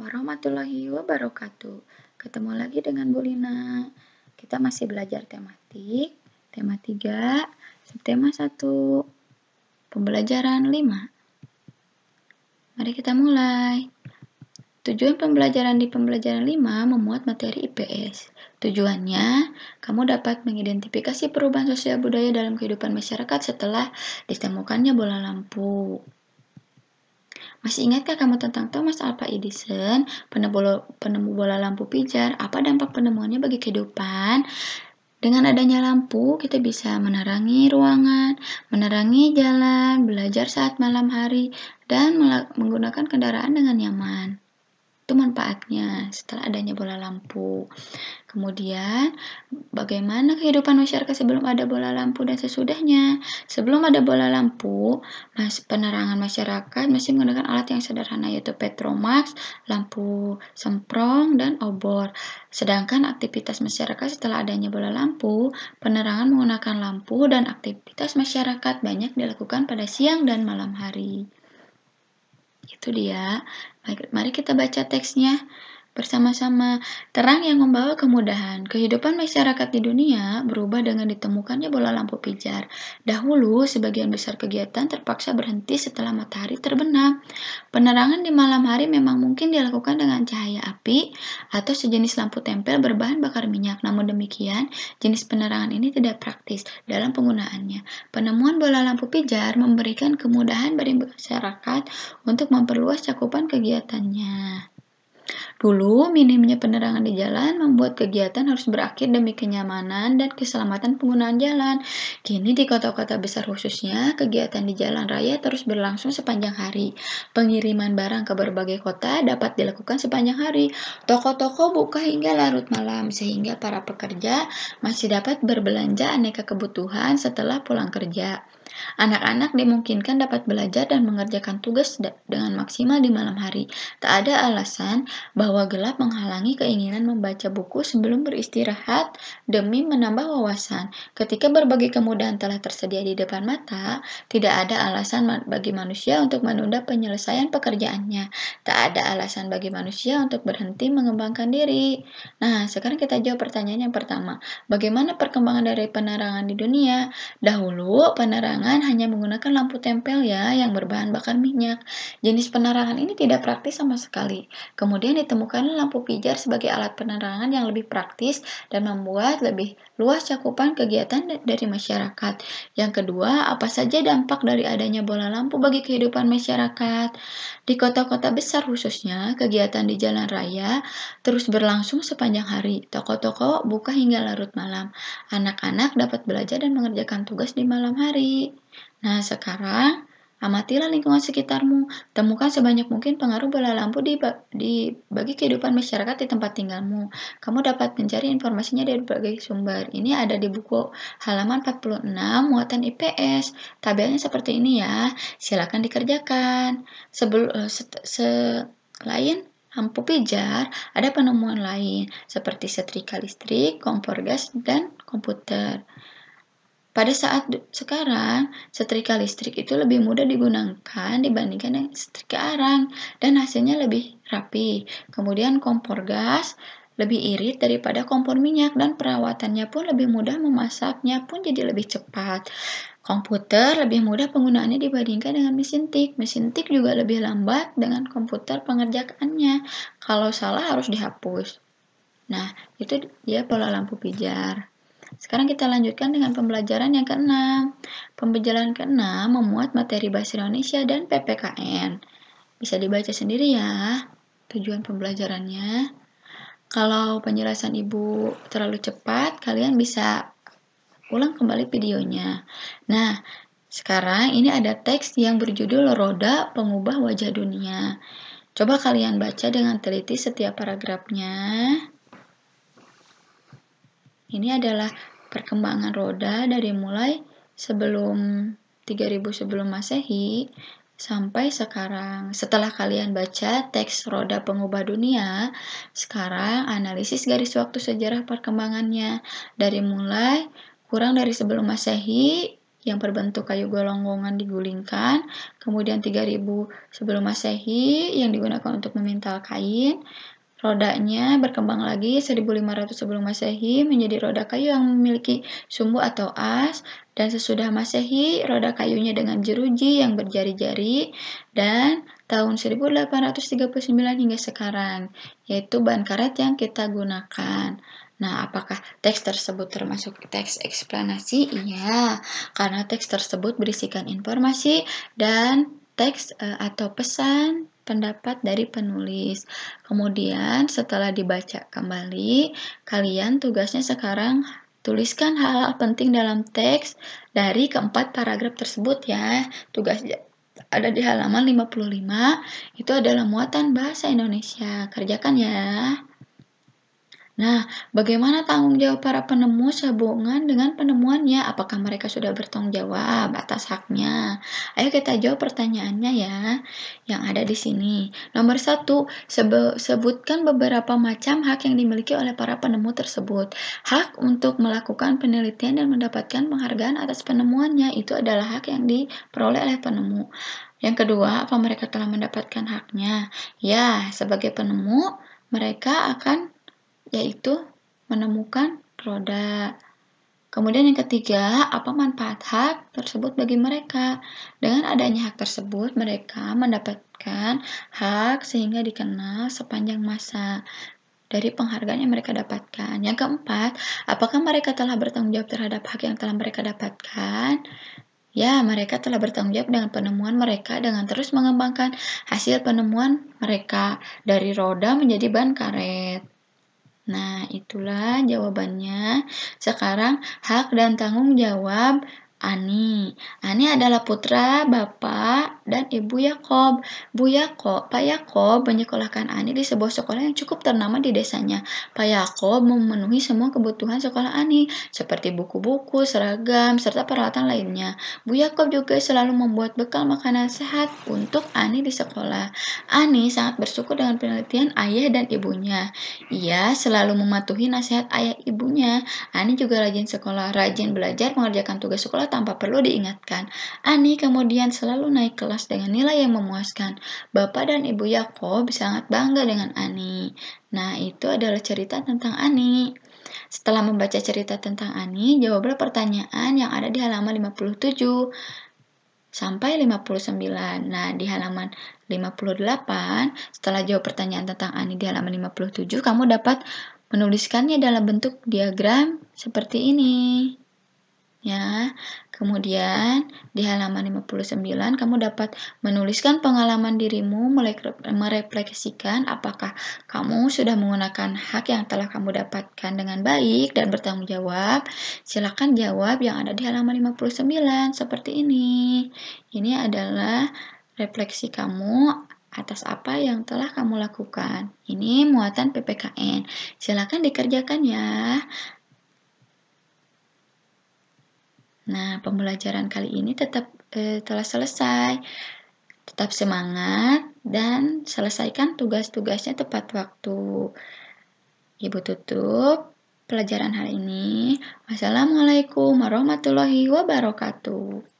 warahmatullahi wabarakatuh. Ketemu lagi dengan Bu Lina. Kita masih belajar tematik, tema 3, subtema 1, pembelajaran 5. Mari kita mulai. Tujuan pembelajaran di pembelajaran 5 memuat materi IPS. Tujuannya, kamu dapat mengidentifikasi perubahan sosial budaya dalam kehidupan masyarakat setelah ditemukannya bola lampu. Masih ingatkah kamu tentang Thomas Alva Edison, penemu bola lampu pijar? Apa dampak penemuannya bagi kehidupan? Dengan adanya lampu, kita bisa menerangi ruangan, menerangi jalan, belajar saat malam hari, dan menggunakan kendaraan dengan nyaman. Itu manfaatnya setelah adanya bola lampu. Kemudian, bagaimana kehidupan masyarakat sebelum ada bola lampu dan sesudahnya? Sebelum ada bola lampu, penerangan masyarakat masih menggunakan alat yang sederhana, yaitu petromax, lampu semprong, dan obor. Sedangkan aktivitas masyarakat setelah adanya bola lampu, penerangan menggunakan lampu dan aktivitas masyarakat banyak dilakukan pada siang dan malam hari. Itu dia. Mari kita baca teksnya bersama-sama. Terang yang membawa kemudahan. Kehidupan masyarakat di dunia berubah dengan ditemukannya bola lampu pijar. Dahulu, sebagian besar kegiatan terpaksa berhenti setelah matahari terbenam. Penerangan di malam hari memang mungkin dilakukan dengan cahaya api atau sejenis lampu tempel berbahan bakar minyak. Namun demikian, jenis penerangan ini tidak praktis dalam penggunaannya. Penemuan bola lampu pijar memberikan kemudahan bagi masyarakat untuk memperluas cakupan kegiatannya. Dulu, minimnya penerangan di jalan membuat kegiatan harus berakhir demi kenyamanan dan keselamatan penggunaan jalan. Kini di kota-kota besar khususnya, kegiatan di jalan raya terus berlangsung sepanjang hari. Pengiriman barang ke berbagai kota dapat dilakukan sepanjang hari. Toko-toko buka hingga larut malam, sehingga para pekerja masih dapat berbelanja aneka kebutuhan setelah pulang kerja. Anak-anak dimungkinkan dapat belajar dan mengerjakan tugas dengan maksimal di malam hari. Tak ada alasan bahwa gelap menghalangi keinginan membaca buku sebelum beristirahat demi menambah wawasan. Ketika berbagai kemudahan telah tersedia di depan mata, tidak ada alasan bagi manusia untuk menunda penyelesaian pekerjaannya. Tak ada alasan bagi manusia untuk berhenti mengembangkan diri. Nah, sekarang kita jawab pertanyaan yang pertama. Bagaimana perkembangan dari penerangan di dunia? Dahulu, penerangan hanya menggunakan lampu tempel yang berbahan bakar minyak. Jenis penerangan ini tidak praktis sama sekali. Kemudian ditemukan lampu pijar sebagai alat penerangan yang lebih praktis dan membuat lebih luas cakupan kegiatan dari masyarakat. Yang kedua, apa saja dampak dari adanya bola lampu bagi kehidupan masyarakat? Di kota-kota besar khususnya, kegiatan di jalan raya terus berlangsung sepanjang hari. Toko-toko buka hingga larut malam. Anak-anak dapat belajar dan mengerjakan tugas di malam hari. Nah, sekarang amatilah lingkungan sekitarmu. Temukan sebanyak mungkin pengaruh bola lampu bagi kehidupan masyarakat di tempat tinggalmu. Kamu dapat mencari informasinya dari berbagai sumber. Ini ada di buku halaman 46 muatan IPS. Tabelnya seperti ini ya. Silakan dikerjakan. Selain lampu pijar, ada penemuan lain seperti setrika listrik, kompor gas, dan komputer. Pada saat sekarang, setrika listrik itu lebih mudah digunakan dibandingkan dengan setrika arang dan hasilnya lebih rapi. Kemudian kompor gas lebih irit daripada kompor minyak dan perawatannya pun lebih mudah, memasaknya pun jadi lebih cepat. Komputer lebih mudah penggunaannya dibandingkan dengan mesin tik. Mesin tik juga lebih lambat dengan komputer pengerjaannya. Kalau salah harus dihapus. Nah, itu dia bola lampu pijar. Sekarang kita lanjutkan dengan pembelajaran yang ke-6. Pembelajaran ke-6 memuat materi bahasa Indonesia dan PPKN. Bisa dibaca sendiri ya, tujuan pembelajarannya. Kalau penjelasan Ibu terlalu cepat, kalian bisa ulang kembali videonya. Nah, sekarang ini ada teks yang berjudul Roda Pengubah Wajah Dunia. Coba kalian baca dengan teliti setiap paragrafnya. Ini adalah perkembangan roda dari mulai sebelum 3000 sebelum Masehi sampai sekarang. Setelah kalian baca teks Roda Pengubah Dunia, sekarang analisis garis waktu sejarah perkembangannya dari mulai kurang dari sebelum Masehi yang berbentuk kayu golongan digulingkan, kemudian 3000 sebelum Masehi yang digunakan untuk memintal kain. Rodanya berkembang lagi 1500 sebelum Masehi menjadi roda kayu yang memiliki sumbu atau as, dan sesudah Masehi roda kayunya dengan jeruji yang berjari-jari, dan tahun 1839 hingga sekarang, yaitu bahan karet yang kita gunakan. Nah, apakah teks tersebut termasuk teks eksplanasi? Iya, karena teks tersebut berisikan informasi dan teks atau pesan pendapat dari penulis. Kemudian setelah dibaca kembali, kalian tugasnya sekarang tuliskan hal-hal penting dalam teks dari keempat paragraf tersebut ya. Tugasnya ada di halaman 55, itu adalah muatan bahasa Indonesia. Kerjakan ya. Nah, bagaimana tanggung jawab para penemu sehubungan dengan penemuannya? Apakah mereka sudah bertanggung jawab atas haknya? Ayo kita jawab pertanyaannya ya, yang ada di sini. Nomor 1, sebutkan beberapa macam hak yang dimiliki oleh para penemu tersebut. Hak untuk melakukan penelitian dan mendapatkan penghargaan atas penemuannya, itu adalah hak yang diperoleh oleh penemu. Yang kedua, apa mereka telah mendapatkan haknya? Ya, sebagai penemu, mereka akan yaitu menemukan roda. Kemudian yang ketiga, apa manfaat hak tersebut bagi mereka? Dengan adanya hak tersebut, mereka mendapatkan hak sehingga dikenal sepanjang masa dari penghargaan yang mereka dapatkan. Yang keempat, apakah mereka telah bertanggung jawab terhadap hak yang telah mereka dapatkan? Ya, mereka telah bertanggung jawab dengan penemuan mereka dengan terus mengembangkan hasil penemuan mereka dari roda menjadi ban karet. Nah, itulah jawabannya. Sekarang, hak dan tanggung jawab Ani. Ani adalah putra Bapak dan Ibu Yakob. Pak Yakob menyekolahkan Ani di sebuah sekolah yang cukup ternama di desanya. Pak Yakob memenuhi semua kebutuhan sekolah Ani, seperti buku-buku, seragam, serta peralatan lainnya. Bu Yakob juga selalu membuat bekal makanan sehat untuk Ani di sekolah. Ani sangat bersyukur dengan penelitian ayah dan ibunya. Ia selalu mematuhi nasihat ayah ibunya. Ani juga rajin sekolah, rajin belajar mengerjakan tugas sekolah tanpa perlu diingatkan. Ani kemudian selalu naik kelas dengan nilai yang memuaskan. Bapak dan Ibu Yakob sangat bangga dengan Ani. Nah, itu adalah cerita tentang Ani. Setelah membaca cerita tentang Ani, jawablah pertanyaan yang ada di halaman 57 sampai 59. Nah, di halaman 58, setelah jawab pertanyaan tentang Ani di halaman 57, kamu dapat menuliskannya dalam bentuk diagram seperti ini. Ya, kemudian di halaman 59 kamu dapat menuliskan pengalaman dirimu, merefleksikan apakah kamu sudah menggunakan hak yang telah kamu dapatkan dengan baik dan bertanggung jawab. Silakan jawab yang ada di halaman 59 seperti ini. Ini adalah refleksi kamu atas apa yang telah kamu lakukan. Ini muatan PPKN. Silakan dikerjakan ya. Nah, pembelajaran kali ini telah selesai. Tetap semangat dan selesaikan tugas-tugasnya tepat waktu. Ibu tutup pelajaran hari ini. Wassalamualaikum warahmatullahi wabarakatuh.